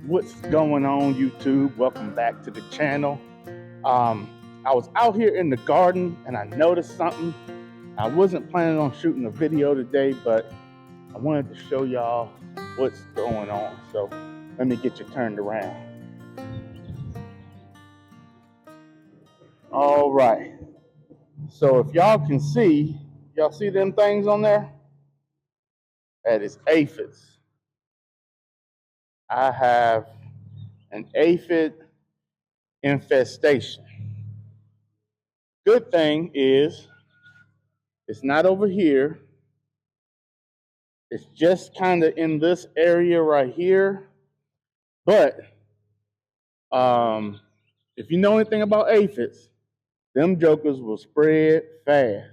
What's going on, YouTube? Welcome back to the channel. I was out here in the garden and I noticed something. I wasn't planning on shooting a video today, but I wanted to show y'all what's going on. So let me get you turned around. All right. So if y'all can see, y'all see them things on there? That is aphids. I have an aphid infestation. Good thing is it's not over here. It's just kind of in this area right here. But if you know anything about aphids, them jokers will spread fast.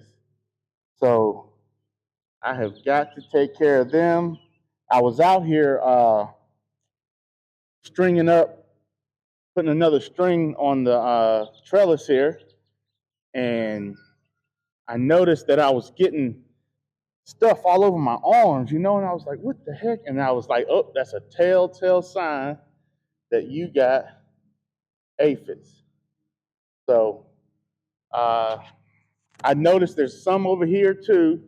So I have got to take care of them. I was out here stringing up, putting another string on the trellis here, and I noticed that I was getting stuff all over my arms, and I was like, what the heck? And I was like, oh, that's a telltale sign that you got aphids. So I noticed there's some over here too.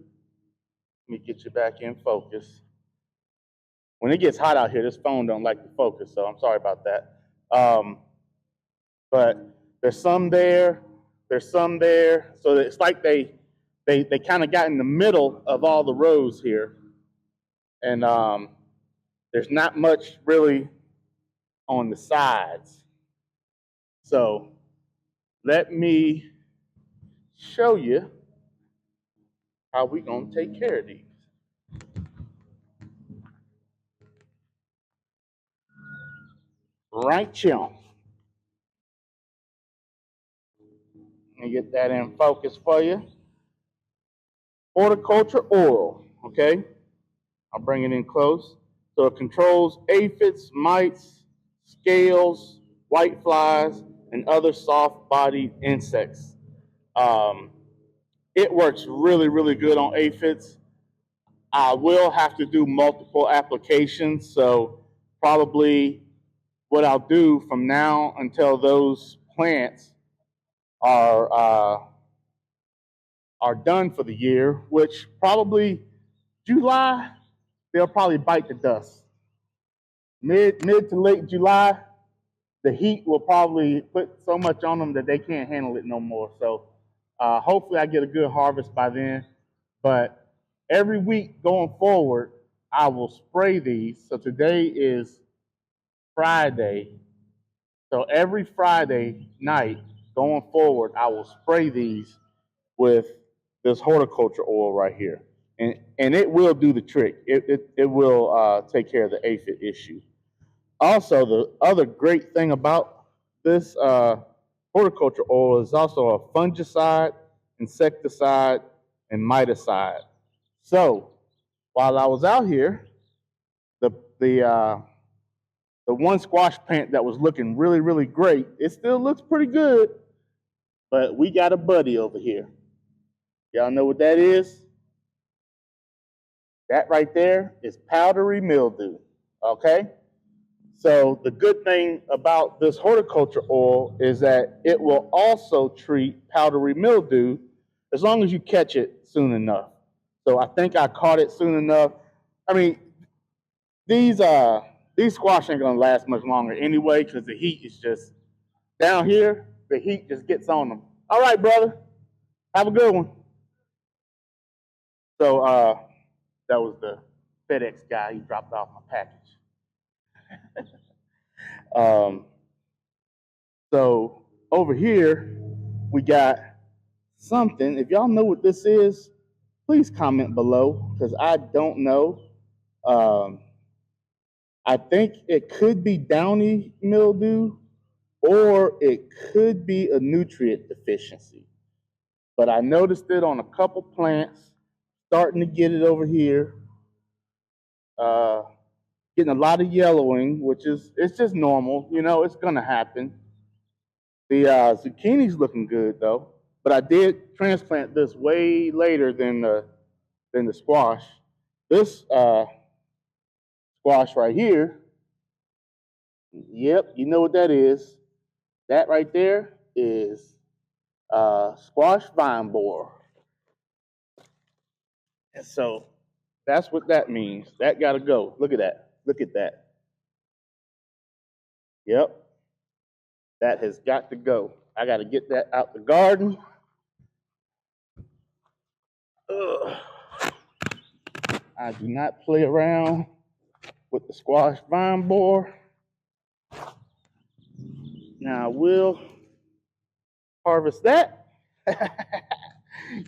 Let me get you back in focus. When it gets hot out here, this phone don't like to focus, so I'm sorry about that. But there's some there, there's some there. So it's like they kind of got in the middle of all the rows here. And there's not much really on the sides. So let me show you how we're going to take care of these. Right here. Let me get that in focus for you. Horticultural oil, okay? I'll bring it in close. So it controls aphids, mites, scales, whiteflies, and other soft-bodied insects. It works really, really good on aphids. I will have to do multiple applications, so probably what I'll do from now until those plants are done for the year, which probably July, they'll probably bite the dust. Mid to late July, the heat will probably put so much on them that they can't handle it no more. So hopefully I get a good harvest by then. But every week going forward, I will spray these. So today is Friday. So every Friday night going forward, I will spray these with this horticultural oil right here. And it will do the trick. It will take care of the aphid issue. Also, the other great thing about this horticultural oil is also a fungicide, insecticide, and miticide. So while I was out here, the one squash plant that was looking really, really great, it still looks pretty good, but we got a buddy over here. Y'all know what that is? That right there is powdery mildew, okay? So the good thing about this horticulture oil is that it will also treat powdery mildew as long as you catch it soon enough. So I think I caught it soon enough. I mean, these squash ain't gonna last much longer anyway because the heat is just down here. The heat just gets on them. All right, brother. Have a good one. So that was the FedEx guy. He dropped off my package. So over here, we got something. If y'all know what this is, please comment below because I don't know. I think it could be downy mildew or it could be a nutrient deficiency. But I noticed it on a couple plants, starting to get it over here. Getting a lot of yellowing, which is, it's just normal. It's gonna happen. The zucchini's looking good though, but I did transplant this way later than the squash. This squash right here Yep, you know what that is. That right there is squash vine borer. And so that's what that means. That got to go. Look at that. Look at that. Yep, that has got to go. I got to get that out the garden. Ugh. I do not play around with the squash vine borer. Now I will harvest that.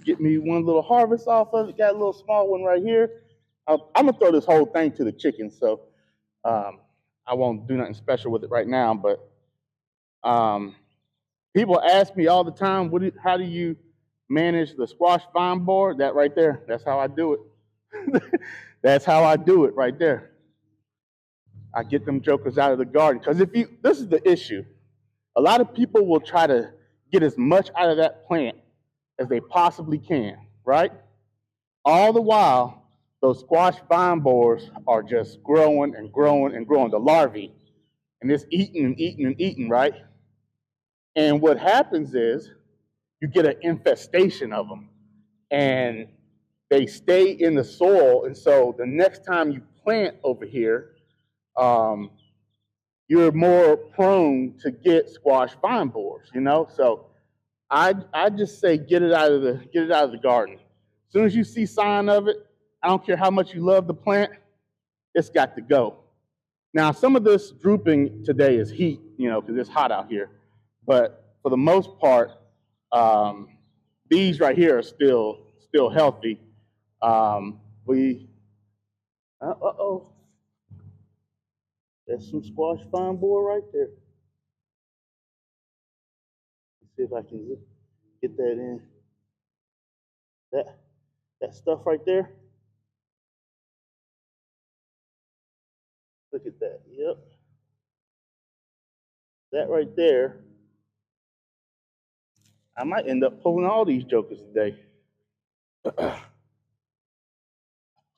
Get me one little harvest off of it. Got a little small one right here. I'm gonna throw this whole thing to the chickens, so I won't do nothing special with it right now. But people ask me all the time, how do you manage the squash vine borer? That right there. That's how I do it. That's how I do it right there. I get them jokers out of the garden. Because this is the issue. A lot of people will try to get as much out of that plant as they possibly can, right? All the while, those squash vine borers are just growing and growing and growing, the larvae, and it's eating and eating and eating, right? And what happens is you get an infestation of them, and they stay in the soil, and so the next time you plant over here, you're more prone to get squash vine borers, you know? So I just say get it out of the garden. As soon as you see sign of it, I don't care how much you love the plant, it's got to go. Now, some of this drooping today is heat, you know, because it's hot out here. But for the most part, these right here are still healthy. There's some squash vine borer right there. Let's see if I can get that in. That stuff right there. Look at that. Yep. That right there. I might end up pulling all these jokers today.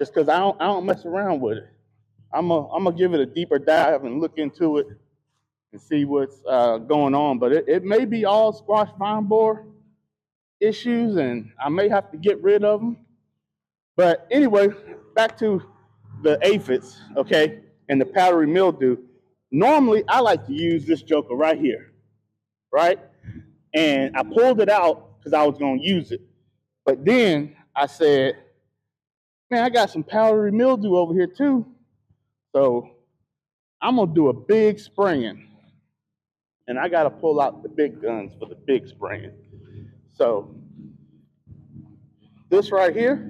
Just because I don't mess around with it. I'm gonna give it a deeper dive and look into it and see what's going on. But it may be all squash vine borer issues, and I may have to get rid of them. But anyway, back to the aphids, okay, and the powdery mildew. Normally, I like to use this joker right here, right? And I pulled it out because I was going to use it. But then I said, man, I got some powdery mildew over here too. So I'm going to do a big spraying. And I got to pull out the big guns for the big spraying. So this right here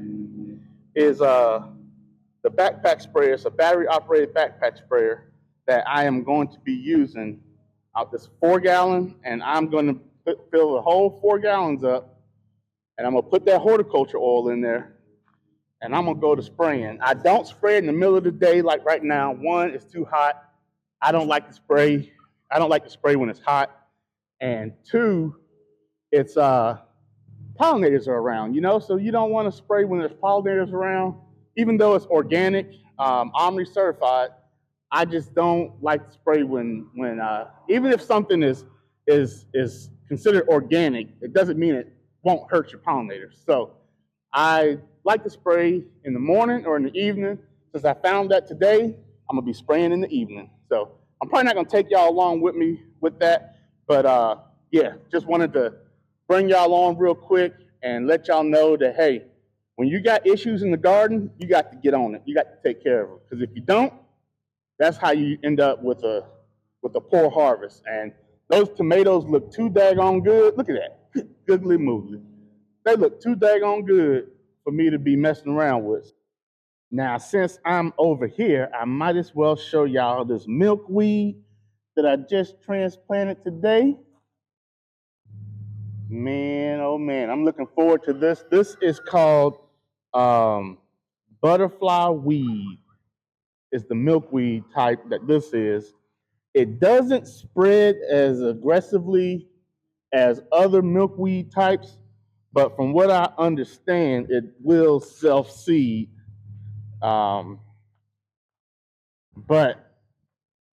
is the backpack sprayer. It's a battery-operated backpack sprayer that I am going to be using out this 4-gallon, and I'm going to fill the whole 4 gallons up, and I'm going to put that horticultural oil in there, and I'm going to go to spraying. I don't spray in the middle of the day like right now. One, it's too hot. I don't like to spray. I don't like to spray when it's hot. And two, it's pollinators are around, you know, so you don't want to spray when there's pollinators around. Even though it's organic, Omni certified, I just don't like to spray when even if something is considered organic, it doesn't mean it won't hurt your pollinators. So I like to spray in the morning or in the evening. Since I found that today, I'm gonna be spraying in the evening. So I'm probably not gonna take y'all along with me with that, but yeah, just wanted to bring y'all on real quick and let y'all know that, hey, when you got issues in the garden, you got to get on it. You got to take care of it. Because if you don't, that's how you end up with a poor harvest. And those tomatoes look too daggone good. Look at that. Googly moogly. They look too daggone good for me to be messing around with. Now, since I'm over here, I might as well show y'all this milkweed that I just transplanted today. Man, oh man, I'm looking forward to this. This is called butterfly weed. Is the milkweed type that this is. It doesn't spread as aggressively as other milkweed types, but from what I understand, it will self-seed. But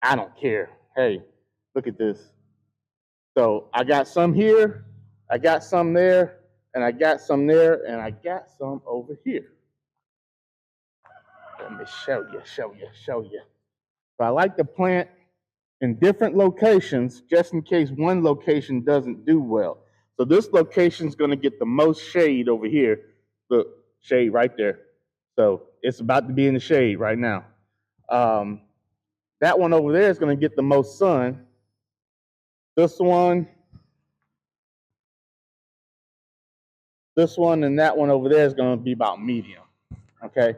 I don't care. hey, look at this. So I got some here, I got some there, and I got some there, and I got some over here. Let me show you. So I like to plant in different locations just in case one location doesn't do well. So this location is going to get the most shade over here. Look, shade right there. So it's about to be in the shade right now. That one over there is going to get the most sun. This one, and that one over there is going to be about medium. Okay.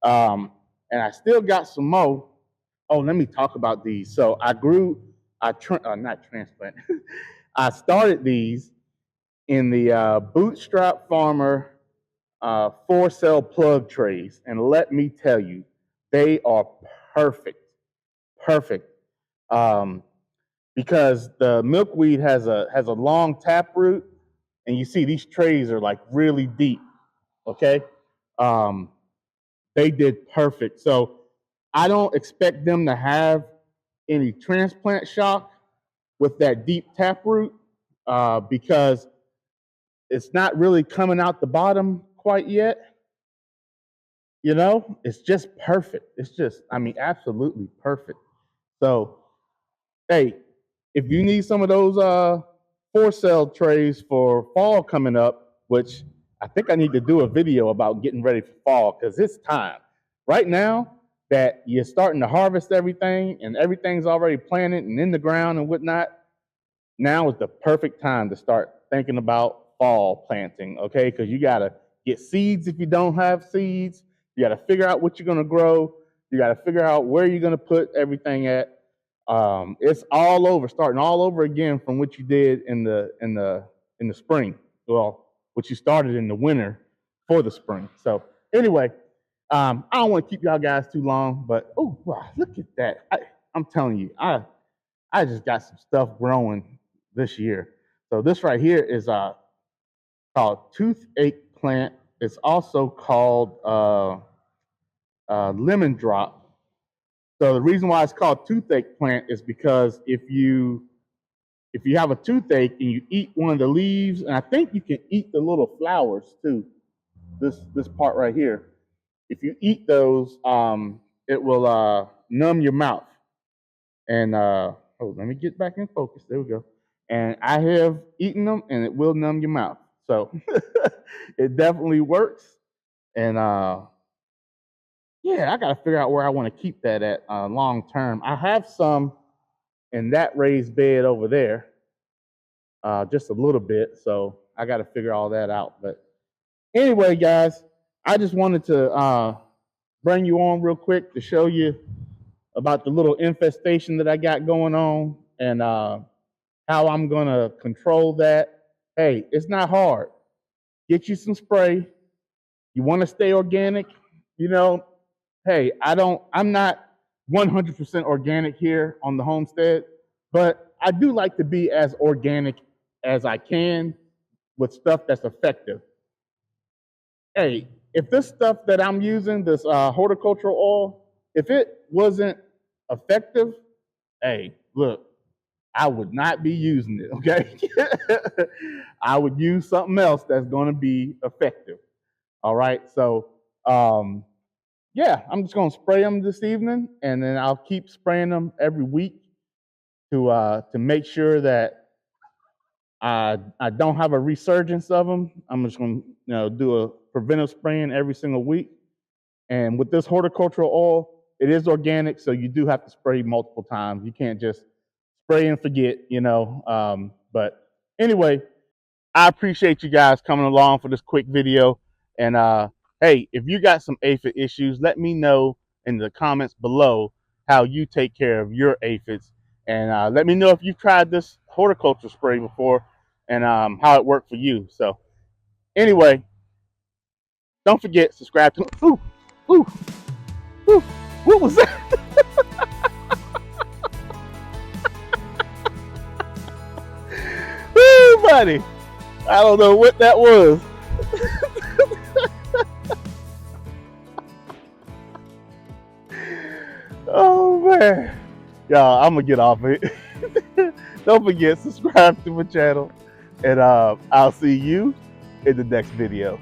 And I still got some more. Oh, let me talk about these. So I I started these in the Bootstrap Farmer 4-cell plug trays. And let me tell you, they are perfect. Because the milkweed has a long taproot, and you see these trays are like really deep. Okay. They did perfect. So I don't expect them to have any transplant shock with that deep taproot because it's not really coming out the bottom quite yet. You know, it's just perfect. It's just, I mean, absolutely perfect. So, hey, if you need some of those 4-cell trays for fall coming up, which I think I need to do a video about getting ready for fall because it's time. Right now that you're starting to harvest everything and everything's already planted and in the ground and whatnot, now is the perfect time to start thinking about fall planting, okay? Because you got to get seeds if you don't have seeds. You got to figure out what you're going to grow. You got to figure out where you're going to put everything at. It's all over, starting all over again from what you did in the spring. Well, what you started in the winter for the spring. So anyway, I don't want to keep y'all guys too long, but oh wow, look at that! I'm telling you, I just got some stuff growing this year. So this right here is called toothache plant. It's also called lemon drop. So the reason why it's called toothache plant is because if you have a toothache and you eat one of the leaves, and I think you can eat the little flowers too, this part right here. If you eat those, it will numb your mouth. And let me get back in focus. There we go. And I have eaten them, and it will numb your mouth. So it definitely works. And yeah, I got to figure out where I want to keep that at long term. I have some in that raised bed over there, just a little bit. So I got to figure all that out. But anyway, guys, I just wanted to bring you on real quick to show you about the little infestation that I got going on and how I'm going to control that. Hey, it's not hard. Get you some spray. You want to stay organic, you know, hey, I'm not 100% organic here on the homestead, but I do like to be as organic as I can with stuff that's effective. Hey, if this stuff that I'm using, this horticultural oil, if it wasn't effective, hey, look, I would not be using it, okay? I would use something else that's going to be effective. All right, so yeah, I'm just going to spray them this evening, and then I'll keep spraying them every week to make sure that I don't have a resurgence of them. I'm just going to do a preventive spraying every single week. And with this horticultural oil, it is organic, so you do have to spray multiple times. You can't just spray and forget, But anyway, I appreciate you guys coming along for this quick video. And hey, if you got some aphid issues, let me know in the comments below how you take care of your aphids. And let me know if you've tried this horticulture spray before and how it worked for you. So anyway, don't forget, subscribe to... Ooh, ooh, ooh, what was that? Ooh, buddy. I don't know what that was. Oh, man. Y'all y'all, I'm gonna get off it. Don't forget, subscribe to my channel, and I'll see you in the next video.